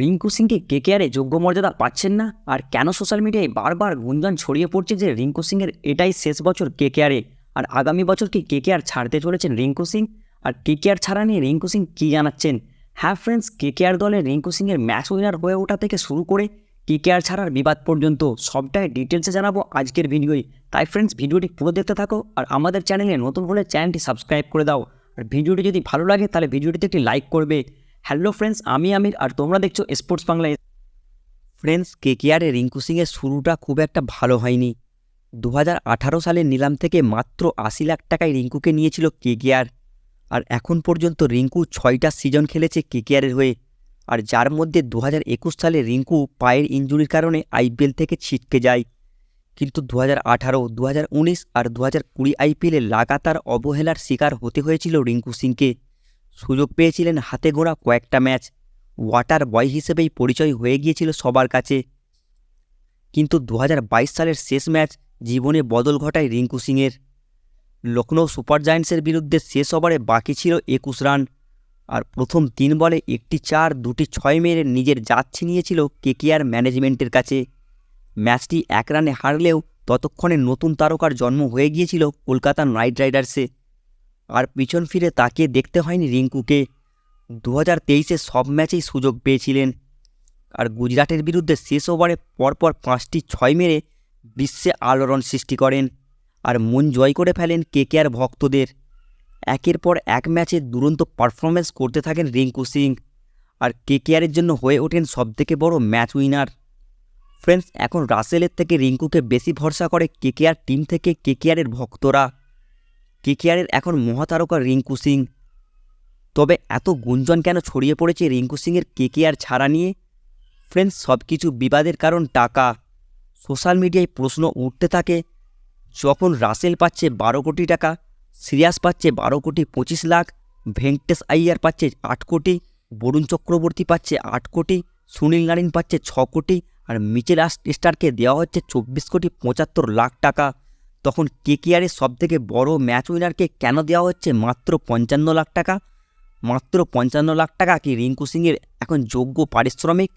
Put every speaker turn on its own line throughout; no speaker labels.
রিঙ্কু সিংকে কেকেআরে যোগ্য মর্যাদা পাচ্ছেন না? আর কেন সোশ্যাল মিডিয়ায় বারবার গুঞ্জন ছড়িয়ে পড়ছে যে রিঙ্কু সিংয়ের এটাই শেষ বছর কেকেআরে, আর আগামী বছর কি কেকেআর ছাড়তে চলেছেন রিঙ্কু সিং? আর কেকেআর ছাড়া নিয়ে রিঙ্কু সিং কী জানাচ্ছেন? হ্যাঁ ফ্রেন্ডস, কেকেআর দলে রিঙ্কু সিংয়ের ম্যাচ উইনার হয়ে ওঠা থেকে শুরু করে কেকেআর ছাড়ার বিবাদ পর্যন্ত সবটাই ডিটেলসে জানাবো আজকের ভিডিওয়। তাই ফ্রেন্ডস, ভিডিওটি পুরো দেখতে থাকো, আর আমাদের চ্যানেলে নতুন হলে চ্যানেলটি সাবস্ক্রাইব করে দাও। আর ভিডিওটি যদি ভালো লাগে তাহলে ভিডিওটিতে একটি লাইক করবে। হ্যালো ফ্রেন্ডস, আমি আমির, আর তোমরা দেখছো স্পোর্টস বাংলায়।
ফ্রেন্ডস, কেকেআরে রিঙ্কু সিংয়ের শুরুটা খুব একটা ভালো হয়নি। 2018 সালের নিলাম থেকে মাত্র 80 লাখ টাকায় রিঙ্কুকে নিয়েছিল কেকেআর। আর এখন পর্যন্ত রিঙ্কু 6টা সিজন খেলেছে কেকেআরের হয়ে, আর যার মধ্যে 2021 সালে রিঙ্কু পায়ের ইনজুরির কারণে আইপিএল থেকে ছিটকে যায়। কিন্তু 2018, 2019 আর 2020 আইপিএলে লাগাতার অবহেলার শিকার হতে হয়েছিল রিঙ্কু সিংকে। সুযোগ পেয়েছিলেন হাতে গোনা কয়েকটা ম্যাচ, ওয়াটার বয় হিসেবেই পরিচয় হয়ে গিয়েছিল সবার কাছে। কিন্তু 2022 সালের শেষ ম্যাচ জীবনে বদল ঘটায় রিঙ্কু সিংয়ের। লখনৌ সুপার জায়ান্টসের বিরুদ্ধে শেষ ওভারে বাকি ছিল 21 রান, আর প্রথম 3 বলে একটি 4, 2টি 6 মেরে নিজের জাত ছিনিয়েছিল কেকেআর ম্যানেজমেন্টের কাছে। ম্যাচটি 1 রানে হারলেও ততক্ষণে নতুন তারকার জন্ম হয়ে গিয়েছিল কলকাতা নাইট রাইডার্সে। আর পিছন ফিরে তাকিয়ে দেখতে হয়নি রিঙ্কুকে। 2023-এ সব ম্যাচেই সুযোগ পেয়েছিলেন, আর গুজরাটের বিরুদ্ধে শেষ ওভারে পরপর 5টি 6 মেরে বিশ্বে আলোড়ন সৃষ্টি করেন, আর মন জয় করে ফেলেন কেকেআর ভক্তদের। একের পর এক ম্যাচে দুরন্ত পারফরমেন্স করতে থাকেন রিঙ্কু সিং, আর কেকেআরের জন্য হয়ে ওঠেন সবথেকে বড় ম্যাচ উইনার। ফ্রেন্ডস, এখন রাসেলের থেকে রিঙ্কুকে বেশি ভরসা করে কেকেআর টিম থেকে কেকেআরের ভক্তরা। কেকেআরের এখন মহাতারকা রিঙ্কু সিং। তবে এত গুঞ্জন কেন ছড়িয়ে পড়েছে রিঙ্কু সিংয়ের কেকেআর ছাড়া নিয়ে? ফ্রেন্ডস, সব কিছু বিবাদের কারণ টাকা। সোশ্যাল মিডিয়ায় প্রশ্ন উঠতে থাকে, যখন রাসেল পাচ্ছে 12 কোটি টাকা, শ্রেয়াস পাচ্ছে 12 কোটি 25 লাখ, ভেঙ্কটেশ আইয়ার পাচ্ছে 8 কোটি, বরুণ চক্রবর্তী পাচ্ছে 8 কোটি, সুনীল নারিন পাচ্ছে 6 কোটি, আর মিচেল স্টার্ককে দেওয়া হচ্ছে 24 কোটি 75 লাখ টাকা, তখন কেকেআরের সবথেকে বড় ম্যাচ উইনারকে কেন দেওয়া হচ্ছে মাত্র 55 লাখ টাকা? মাত্র 55 লাখ টাকা কি রিঙ্কু সিংয়ের এখন যোগ্য পারিশ্রমিক?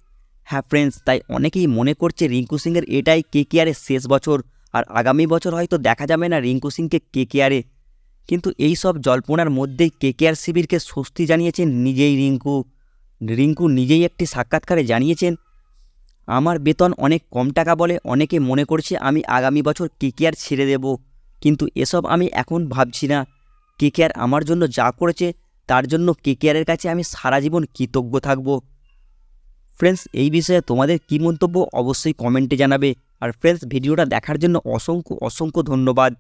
হ্যাঁ ফ্রেন্ডস, তাই অনেকেই মনে করছে রিঙ্কু সিংয়ের এটাই কেকেআরের শেষ বছর, আর আগামী বছর হয়তো দেখা যাবে না রিঙ্কু সিংকে কেকেআরে। কিন্তু এই সব জল্পনার মধ্যেই কেকেআর শিবিরকে স্বস্তি জানিয়েছেন নিজেই রিঙ্কু। রিঙ্কু নিজেই একটি সাক্ষাৎকারে জানিয়েছেন, আমার বেতন অনেক কম টাকা বলে অনেকে মনে করছে আমি আগামী বছর কেকেআর ছেড়ে দেব, কিন্তু এসব আমি এখন ভাবছি না। কেকেআর আমার জন্য যা করেছে তার জন্য কেকেআরের কাছে আমি সারা জীবন কৃতজ্ঞ থাকব। ফ্রেন্ডস, এই বিষয়ে তোমাদের কী মন্তব্য অবশ্যই কমেন্টে জানাবে। আর ফ্রেন্ডস, ভিডিওটা দেখার জন্য অসংখ্য অসংখ্য ধন্যবাদ।